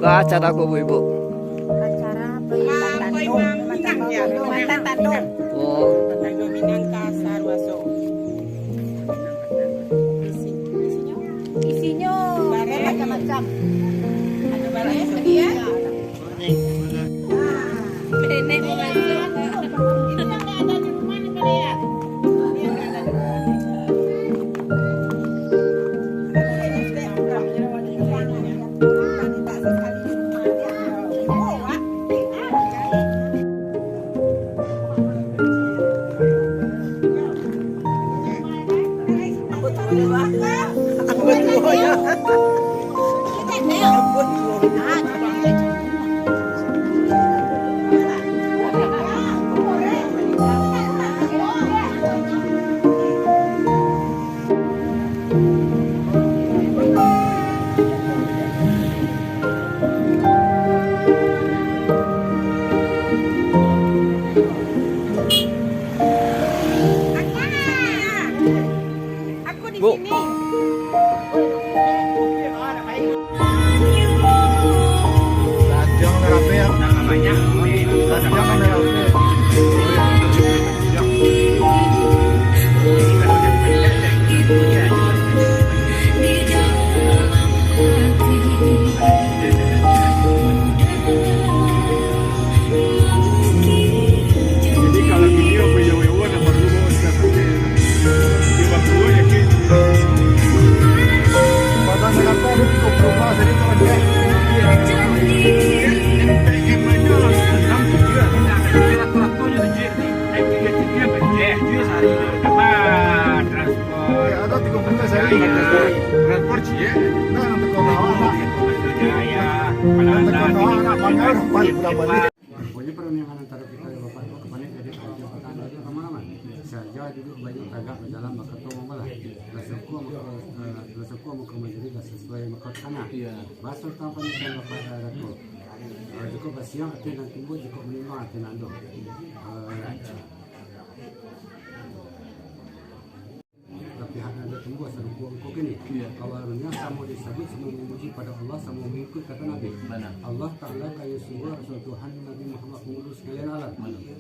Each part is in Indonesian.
ke acara apa Bu Ibu? Acara Mantan Tandung. Oh, Tandung Minangka Sarwaso. Isinya macam-macam. Ada barang sedia? Nenek mau masuk. Ini yang ada di rumah nih Pak ya. Aku di Bu. sini. Jadi kalau video beliau nak perlu sampai dia berdua ya ke. Pada kenapa itu berubah jadi tu dia. Ada 30 sehari. Transportasi ya. Nah, untuk kawan-kawan. Pokoknya perundingan antara kita dan Bapak itu kemarin jadi kerja petani aja kemana-mana. Saja duduk banyak tagak berjalan maka tu malah. Rasaku muka menjadi sesuai makot tanah. Basur tanpa nisan Bapak daraku. Jika basiang hati dan timbul jika menimba hati nando. Pihak anda tunggu serupa engkau kini. Awalnya sama disebut semua memuji pada Allah, sama mengikut kata Nabi. Allah Ta'ala kaya sungguh Rasul Tuhan Nabi Muhammad mengurus sekalian alam.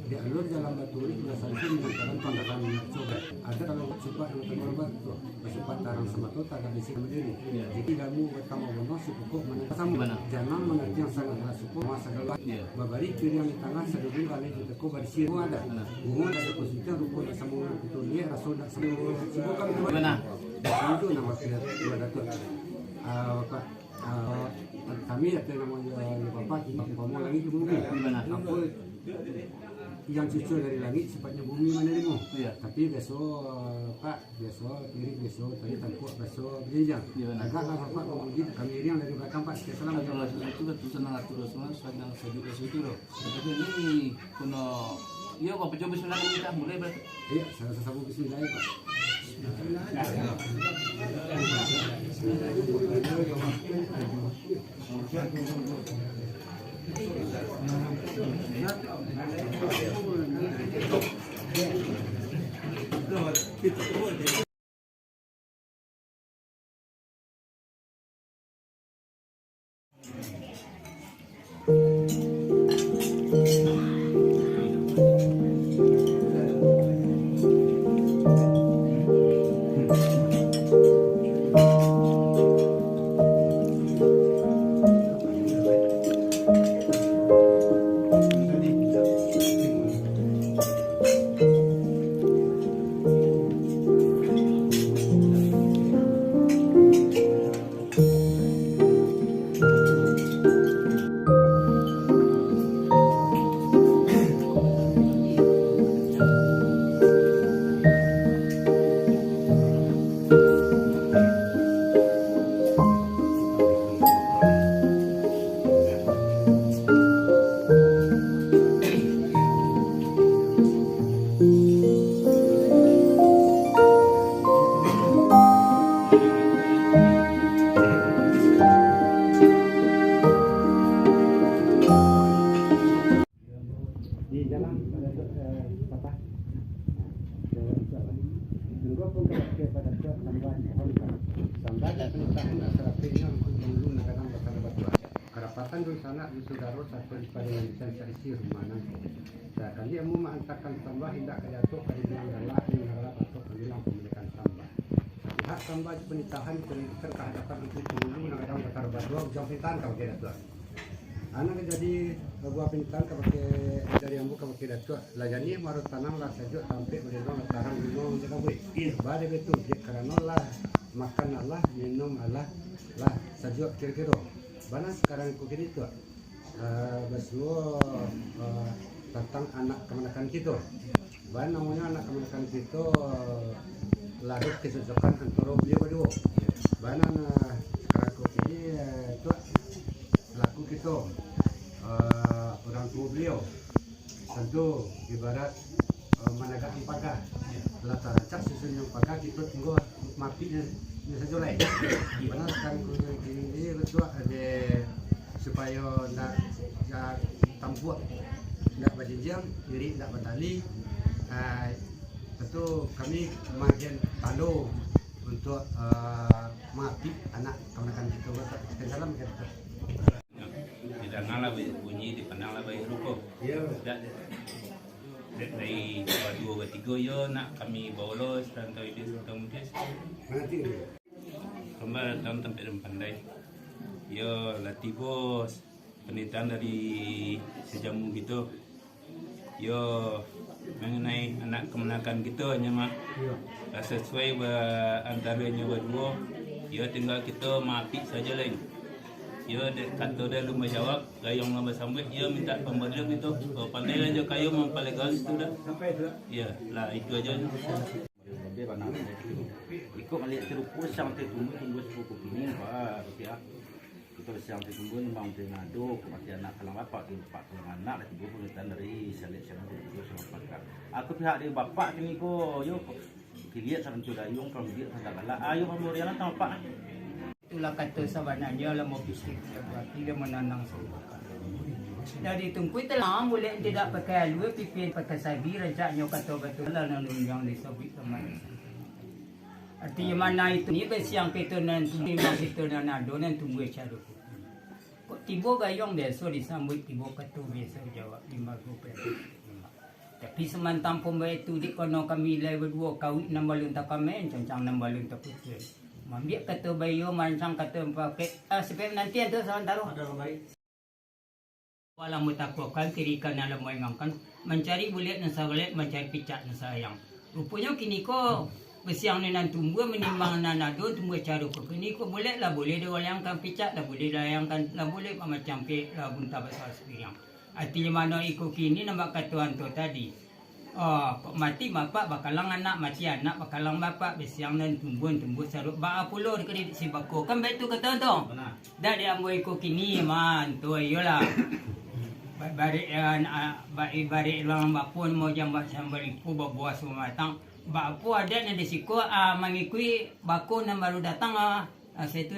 Di alur jalan batu ini sudah salju mengatakan tanggapan surga. Ada kalau sifat yang terberbat itu, sifat tarang sama itu tak ada isi sendiri. Jadi kamu bertemu bono si pokok menetamu. Jangan mengerti yang sangat rasuku masa galak. Babari kiri yang di tengah sedulur kali kita ko bersih ada. Bunga ada posisinya rukun sama itu dia Rasul tak semua sibuk kami. Mana? Itu nama dua datuk. Pak kami ada namanya Bapak ini ngomong lagi ke bumi. Apa yang cucu dari langit sifatnya bumi menerimu. Tapi besok Pak besok kiri besok tadi tangkuk besok berjenjang. Agaklah Bapak memuji kami yang dari belakang Pak. Salam. Kalau itu betul sangat terus sedang sejuk loh. Tapi ini kuno. Iya, Bapak coba bismillah kita mulai berarti. Iya, saya sambung bismillah Pak. kerapatan dulu sana di saudara satu pada yang bisa isi rumah nanti. Nah, kali yang mau mengantarkan tambah tidak jatuh kali bilang adalah atau bilang pemilikan tambah. Pihak tambah di penitahan pendidikan kehadapan untuk penghulu nak ada kata berdua jam penitaan kau kira tuan. Anak jadi buah penitaan kau pakai dari yang buka pakai datuk. Lajani marut tanam lah saja sampai berdua tarang minum jaga boleh. Bade betul kerana lah makan Allah minum Allah lah saja kira-kira. Bana sekarang aku kira itu semua tentang anak kemenakan kita. Bana namanya anak kemenakan kita larut kecocokan antara beliau berdua. Bana sekarang aku kira itu laku kita orang tua beliau. Tentu ibarat menegak pagar. Latar cak susun yang pagar kita tunggu matinya saja lain. Bana sekarang aku kira betul ada supaya nak tampuak nak berjenjang diri nak bertali. Tentu kami makin talo untuk mati anak kemenakan kita kita salam kita. Tidak ngalah bunyi dipandang lah bayi rukuk. Ya. Dari dua ketiga yo nak kami bolos dan tahu dia kemudian Nanti kembali tahun tempat dan pandai. Yo latih bos penelitian dari sejamu gitu. Yo mengenai anak kemenakan kita hanya mak sesuai antaranya berdua. Yo tinggal kita mati saja lain. Yo kata dia lumba jawab, gayung lumba sambut. Yo minta pemberian gitu. Oh, pandai aja kayu mempelegas itu dah. sampai itu. Ya lah itu aja. Dia banang ikut melihat terupus yang tunggu sepupu ini pak ya kita siang tunggu memang ngado kematian anak kalang bapak di bapak kalang anak dan ibu penelitian dari seleksi itu sama pakar aku pihak di bapak kini ko yo dilihat sarang cudayung kalau dia tanda bala ayo pemberian sama pak itulah kata sebenarnya lah mau bisik berarti dia menanang sebuah. Dari tungku telah boleh tidak pakai alwe pipin pakai sabi rencaknya kata betul lah yang disebut teman. Artinya mana itu ni besiang kita nanti memang kita nanado dan tunggu cara. Kok tiba gayung biasa disambut tiba kata biasa jawab 5 rupiah. Tapi semantang pun itu di kono kami lai berdua kawit 6 balun tak kami cancang 6 balun tak putih. Mambiak kata bayo mancang kata pakai sebab nanti ada sementara. Walau mutakukan kirikan alam mengangkan mencari bulat dan sabalet mencari picat dan sayang. Rupanya kini ko besiang nenan tumbuh menimbang nanado tumbuh cara ko kini ko bulat lah boleh dia wayangkan picat lah boleh layangkan lah boleh macam pe lah bunta besar sepiang. Artinya mana iko kini nampak katuan tu tadi. Oh, mati bapak bakalang anak mati anak bakalang bapak besiang nan tumbuh saruk ba pulo dekat si bako kan betul kata tu. Dah dia ambil iko kini man tu ayolah. Bari lang bapun mo jam sambal ipu babuas sumatang bapu ada na disiko mangikui bako na baru datang saya tu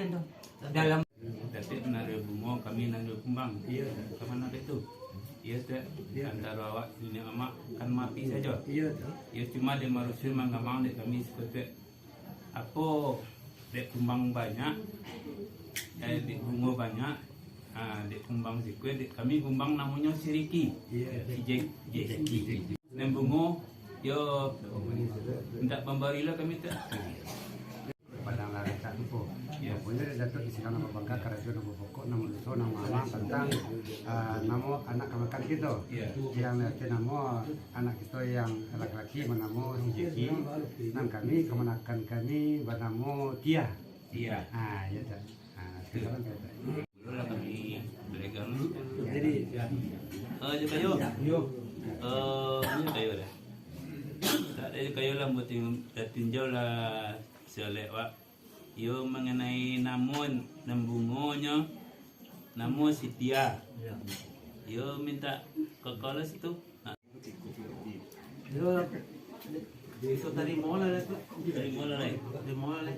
dalam Tapi nari bungo kami nari kumbang. Iya. Kemana itu? Iya antara awak ini amak kan mati saja. Iya. Iya cuma dia manusia mengamang dek kami seperti apa dek kumbang banyak, dek bungo banyak. Dek kumbang sikwe, dek kami kumbang namanya Siriki. Siriki. Dan bungo, yo minta pemberilah kami tak. Padang lari tak lupa. Ya, punya dia datuk isi nama bangga kerajaan nama pokok nama luso nama alam tentang nama anak kemakan kita. Yang nanti nama anak kita yang laki-laki bernama Sijeki. Dan kami kemenakan kami bernama Tia. Iya. Ya tak. Sekarang kita. Lah kami belajar. Jadi Je kayu. yo. Kayu dah. Tak ada kayu lah buat tinjau lah selewat. Yo mengenai namun bungonya namun Sitia. Yo minta ke kelas itu. yo itu dari mola lah Dari mana lagi? dari mola lah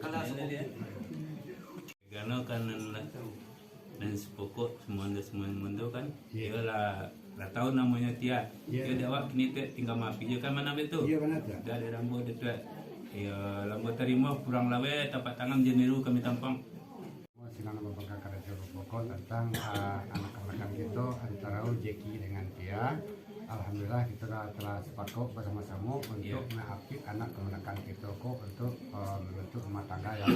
kelas Karena kan dan sepokok semua mundo kan. Dia lah tahu namanya Tia. Dia dah kini tinggal mapi je kan mana betul. Iya benar tak? Dah ada rambut dia. Ya lambat terima kurang lawe tapak tangan jeniru kami tampang. Silang nama bangga kerajaan pokok pokok tentang anak-anak kita antara Jeki dengan dia. Alhamdulillah kita telah sepakat bersama-sama untuk mengapit anak kemenakan kita kok untuk membentuk rumah tangga yang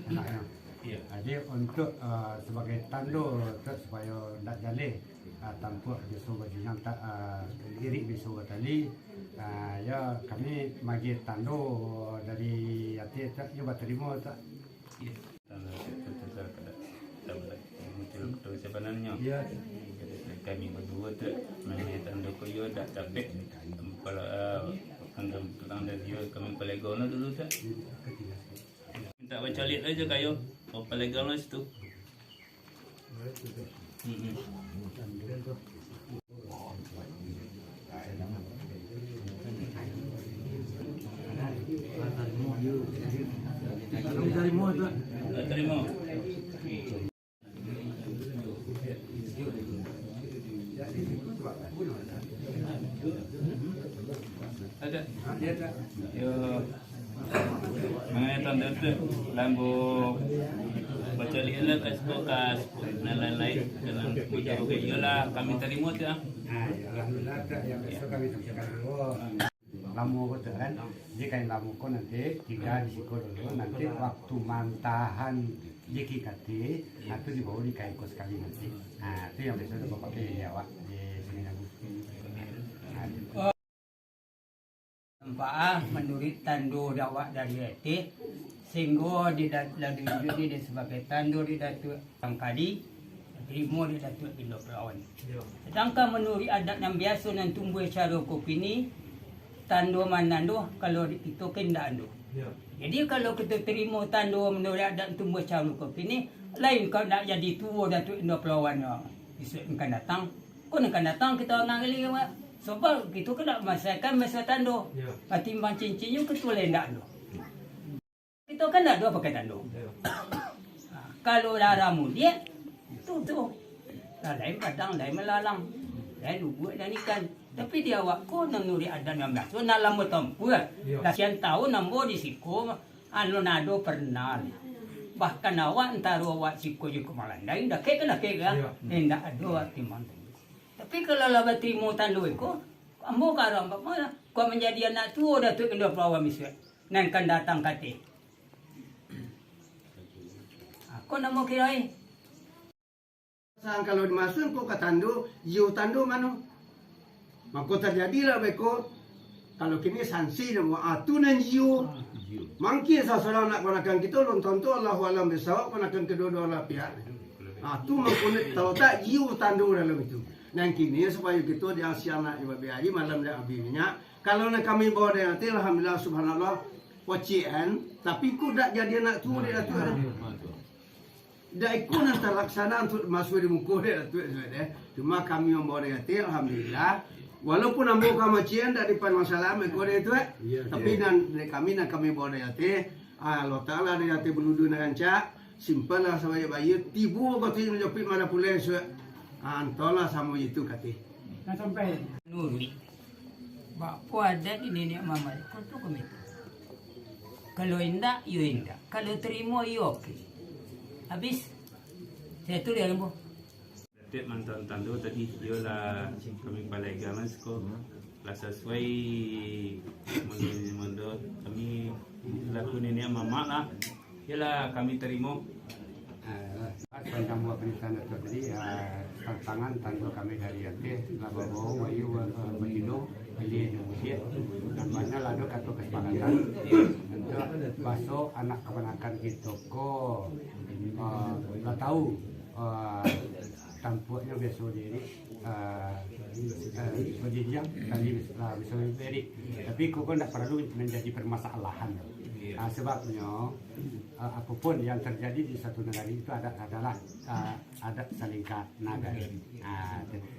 enaknya. Jadi untuk sebagai tanda supaya tidak jaleh tanpa bisu bajunya tak diri bisu tali, ya kami bagi tanda dari hati tak coba terima tak. Sebenarnya kami berdua tu mengenai tanda koyo dah capek kalau tentang dia kami pelegono dulu tak minta baca lihat aja kayo pelegono situ. Terima. Ada. Yo. Mengenai tanda tu lambu baca lihat kas dan lain-lain dalam puja oke iyalah kami terima tu ah. Alhamdulillah yang besok kami sampaikan dulu. Lamu betul kan? Jadi kain lamu ko nanti 3 di siko dulu nanti waktu mantahan jeki kati itu dibawa di kain ko sekali nanti. Nah itu yang besok bapak pakai Jawa di sini nanti. Tempah menurut tando dakwah dari hati sehingga di di sebagai tando di Datuk Angkadi terima di Datuk Indo Perawan. Sedangkan menurut adat yang biasa yang tumbuh secara kopi ni tando manando kalau itu kena ando. Jadi kalau kita terima tando menurut adat tumbuh secara kopi ni lain kalau nak jadi tua Datuk Indo Perawan besok akan datang. Kau akan datang kita orang kali sebab kita kena masakan masa tando. Patimbang cincinnya ketua lain tak ada. Kita kan ada pakai tando. Kalau laramu dia tu. Lain padang, lain melalang. Lain lubuk dan ikan. Tapi dia awak ko nang nuri adan yang biasa. Nak lama tempuh. Lasian tahu nambo di siko. Anu nado pernah. Bahkan awak antara awak siko juga malandai. Dah kek kan. Tidak ada awak timbang. Tapi kalau laba terima tanda itu, ambo karam mana? Kau menjadi anak tua Datuk Indo Perawan misal. Nan kan datang kate. Aku nak mau kirai. Sang kalau dimasuk kau ke tandu, you tandu mana? Maka terjadilah beko. Kalau kini sanksi nama atunan you. Mungkin seseorang nak gunakan kita nonton tu Allahu alam besawak gunakan kedua-dua lah pihak. Tu mengkulit tahu tak you tandu dalam itu. Dan kini supaya kita di Asia nak ibadah malam dah habisnya. Kalau nak kami bawa dengan hati, alhamdulillah subhanallah wacian. Tapi ku dak jadi anak tua dia tu. Dak ikut nak terlaksana untuk masuk di muka dia tu. Cuma kami membawa dengan hati, alhamdulillah. Walaupun ambo kamacian dak di masalah mereka dia tu. Tapi dan kami bawa dengan hati. Allah Taala dengan hati beludu dengan cak. Simpan lah sampai bayi. Tibu kau tu menjepit mana pula antola sama itu kati. Nak sampai nuri. Bapa ada di nenek mama. Kau tu kami. Kalau indah, you indah. Kalau terima, you okey. Habis. Saya tu dia lembu. Datuk mantan tando tadi ialah kami balai gamas ko lah sesuai menurut kami laku nenek mama lah. Ialah kami terima. Tentang buat pernikahan itu tadi tantangan tanda kami dari hati laba bawa wayu berhidup beli dia dan mana lalu kata kesepakatan untuk basuh anak keponakan kita ko lah tahu tampaknya besok diri berjenjang kali bisa beri tapi kok tidak perlu menjadi permasalahan. Sebabnya apapun yang terjadi di satu negara itu adalah adat salingkat nagari.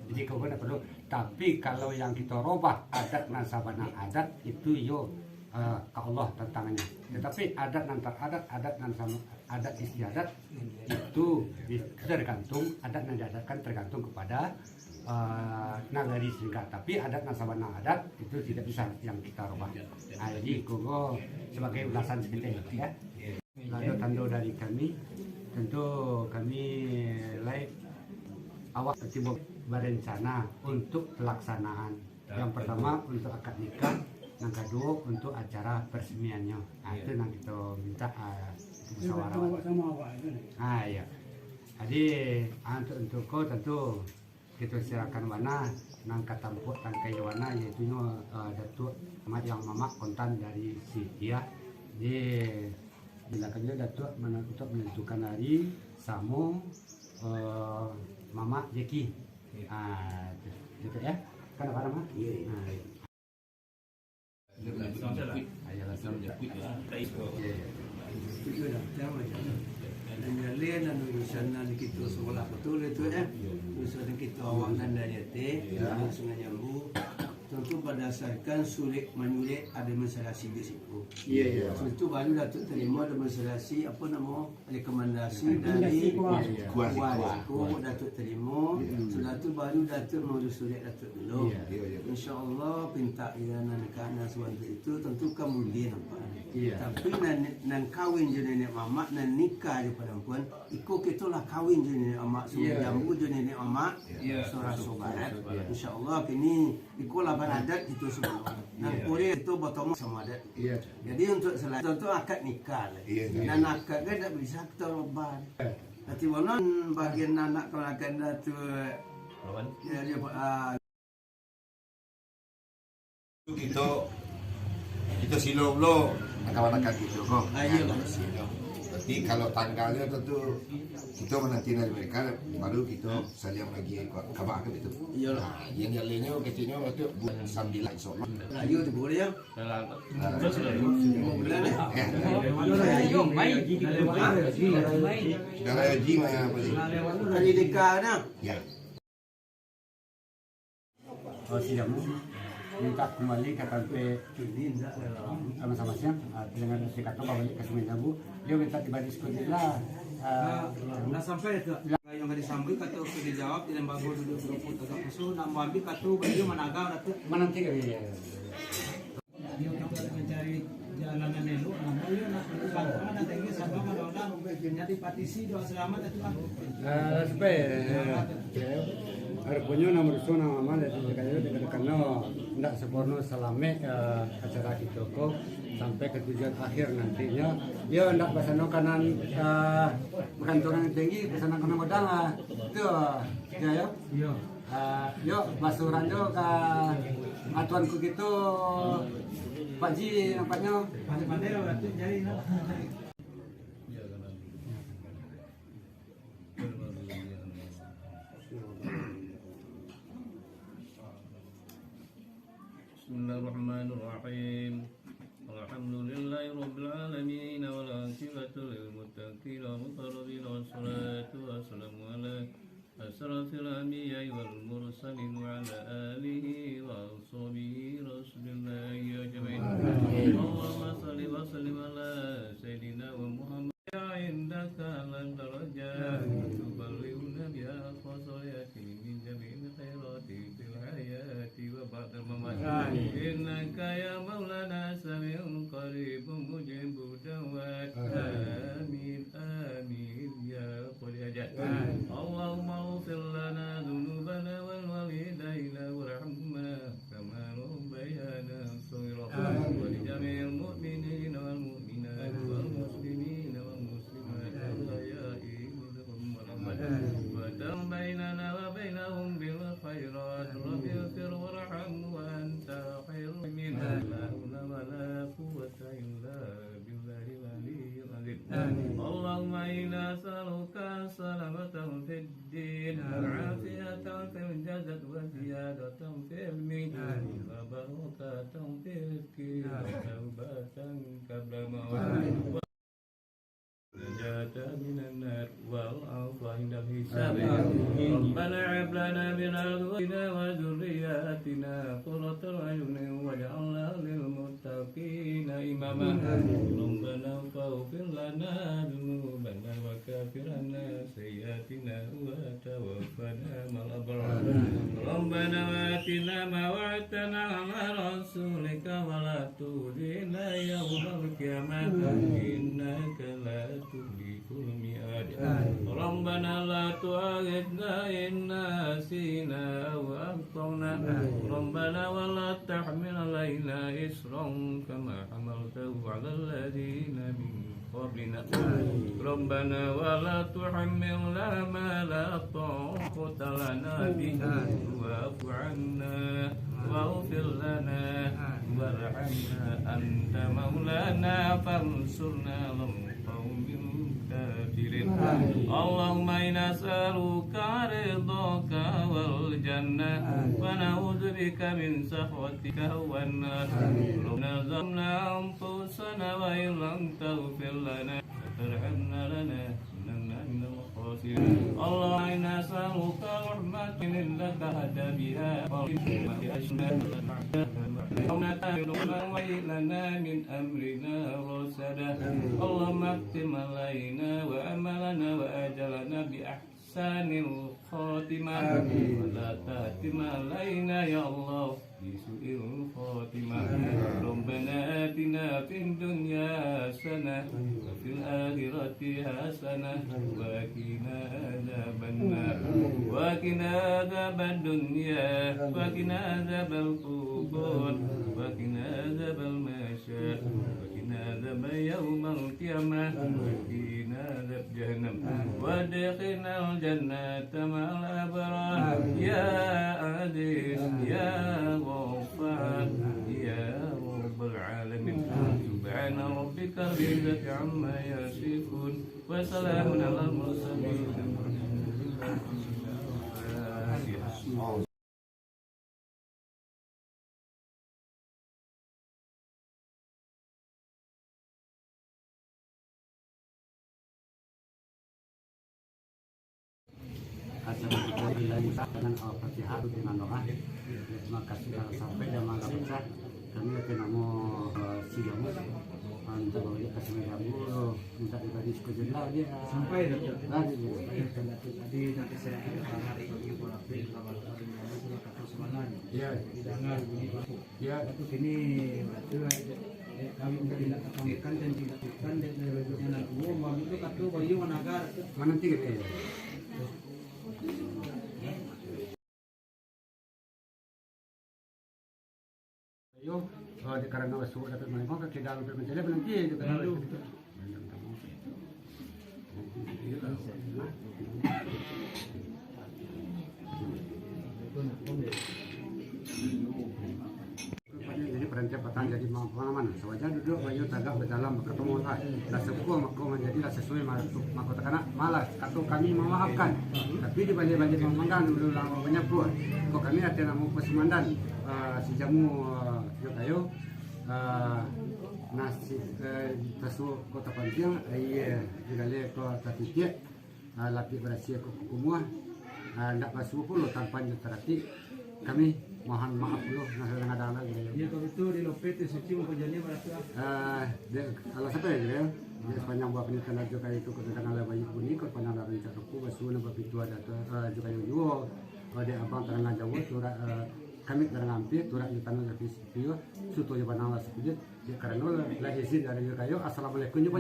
Jadi kau tidak perlu. Tapi kalau yang kita robah adat nasabana adat itu yo ke Allah tantangannya. Tetapi adat nantar adat nasabana adat istiadat itu tergantung adat yang diadatkan tergantung kepada nagari singkat. Tapi adat nasabana adat itu tidak bisa yang kita robah. Jadi kau sebagai ulasan seperti itu ya. Lalu tanda dari kami tentu kami awak tiba berencana untuk pelaksanaan. Yang pertama untuk akad nikah, yang kedua untuk acara peresmiannya. Nah, itu yang kita minta musyawarah. Ya. Jadi untuk kau tentu kita silakan mana nang katampuk tangkai warna yaitu Datuk Ahmad yang Mamak Kontan dari si dia. Jadi silakannya Datuk untuk menentukan hari Samo Mama Jeki. Gitu ya. Kan apa nama? Iya. Nanyalian anu urusan kita sekolah betul itu urusan kita awak dan dari langsung nyambu. Tentu berdasarkan sulit menulis ada masalah risiko. Tentu baru Datuk terima demonstrasi apa nama rekomendasi dari kuasa Datuk terima. Sudah tu baru Datuk mau sulit Datuk dulu. InsyaAllah pinta ya anak-anak sewanti itu tentu kemudian nampak. Tapi nan kawin je nenek mamak nan nikah je perempuan, ikut kita lah kawin je nenek mamak, semua jambu je nenek mamak, surah sobarat. InsyaAllah kini ikutlah adat itu semua. Dan Korea itu bertemu sama adat. Jadi untuk akad nikah lah. Dan akad kan tak bisa kita robah. Nanti mana bagian anak kalau akan Datuk kita silo lo kawan-kawan kita kok. Tapi kalau tanggalnya tentu kita menanti dari mereka baru kita saling lagi kabar itu. Yang lainnya kecilnya waktu bulan 9 insyaallah. Ayo tu boleh ya. Sudah haji mana apa sih? Hari nikah dah. Ya. Siap minta kembali ke tempat sama-sama siang dengan sikat balik ke Sungai Jambu. Dia minta tiba diskusi lah. Nah sampai itu yang tadi sambui kata sudah dijawab di lembaga duduk beruput agak musuh nak ambil kata beliau menagau Datuk Menanti kali ya. Dia untuk mencari jalanan elu beliau nak bantuan dan tinggi sama mudah-mudahan jadi partisi doa selamat itu kan. Supaya harapnya nomor sona mama dari kayu dekat kano ndak sempurna selama acara kita kok sampai ke tujuan akhir nantinya dia ndak basano kanan kantongan tinggi basano kanan modal itu ya yo basuran yo ke atuanku gitu Pak Ji nampaknya pandai-pandai berarti jadi Bismillahirrahmanirrahim. Alhamdulillahi rabbil alamin wal aqibatu lil muttaqin wassalatu wassalamu ala asrafil anbiya'i wal mursalin wa ala alihi wa ashabihi rasulillahi ajma'in. Allahumma shalli wa sallim ala sayyidina wa Muhammad indaka lan darajat tuballighuna bi aqsayati min jami'il khairati fil hayati wa ba'da mamat. Innaka ya maulana sami'un qaribun mujibud da'wat. Amin amin ya qul hajat. Allahumma ighfir lana dhunubana wal walidayna warhamna kama rabbayana shaghira. Wa li jami'il mu'minina wal mu'minat wal muslimina wal muslimat wal ahya'i minhum wal amwat. Wa dam bainana wa bainahum bil khairat. Rabbi ighfir warham wa anta khairul min la hawla wa la quwwata illa billahil aliyyil azim. Allahumma inna nas'aluka salamatan fid din wa afiyatan fil jasad wa ziyadatan fil ilmi wa barakatan fil rizqi wa tawbatan qabla mawt. Najata minan nar wal afwa inda hisab. Rabbana hab lana min azwajina wa dhurriyyatina qurrata a'yunin waj'alna lil muttaqina imama. Rabbana faghfir lana dhunubana wa kaffir 'anna sayyi'atina wa tawaffana ma'al abrar. Rabbana atina ma wa'adtana 'ala rasulika wa la tukhzina yawmal qiyamah innaka la تهلك الميعاد ربنا لا تؤاخذنا إن نسينا أو أخطأنا ربنا ولا تحمل علينا إصرا كما حملته على الذين من قبلنا ربنا ولا تحملنا ما لا طاقة لنا به واعف عنا واغفر لنا وارحمنا أنت مولانا فانصرنا على القوم الكافرين اللهم إنا نسألك رضاك والجنة ونعوذ بك من سخطك والنار ربنا ظلمنا أنفسنا وإن لم تغفر لنا وترحمنا لنكونن من الخاسرين اللهم إنا نسألك رحمة لك هدى بها لنا من أمرنا رشدا اللهم اختم علينا وأملنا وأجلنا بأحسان الخاتمة ولا تختم علينا يا الله بسوء الخاتمة ربنا آتنا في الدنيا حسنة وفي الآخرة حسنة وقنا عذاب النار وقنا عذاب الدنيا وقنا عذاب القبور وقنا عذاب المشاء وقنا عذاب يوم القيامة وقنا عذاب جهنم وادخلنا الجنة مع الأبرار يا عزيز يا غفار يا رب العالمين سبحان ربك رب العزة عما يصفون وسلام على المرسلين dengan Al-Fatihah dengan doa. Terima kasih sampai dan malam besar. Kami akan mau sidang untuk bagi kasih jamu minta dibagi sekejap lagi Sampai lagi. tadi nanti saya akan hari ini boleh kabar sebenarnya. Ya, Hidangan ini ya. itu kini kami tidak akan dan tidak akan dan dari anak umum itu katu bayu nagar Mana tiga ya? Yo, di karena masuk dapat menemui ke dalam bermencari nanti itu kan. Jadi perencapatan jadi pengalaman. Sewajar duduk banyak tagak berdalam ketemu lah. Rasa puas maka menjadilah sesuai mahkota kanak malas atau kami memaafkan. Tapi di balik-balik memandang dulu lama banyak puas. Kok kami ada nama pesemandan si jamu kayu nasi tasu kota Pantiang iya juga le kota Titik laki berasia ke kumua ndak basuh puluh tanpa terati kami mohon maaf dulu nggak ada lagi ya kalau itu di Lopet suci mau kerjanya berarti kalau sampai ya dia sepanjang buah penelitian juga itu kebetulan ada banyak bunyi kalau panjang dari cakapku basuh nambah pintu ada juga juga kalau dia abang terang jauh surat kami terang hampir turut di tanah lebih video suatu jawaban awal sedikit karena lah izin dari kayu assalamualaikum juga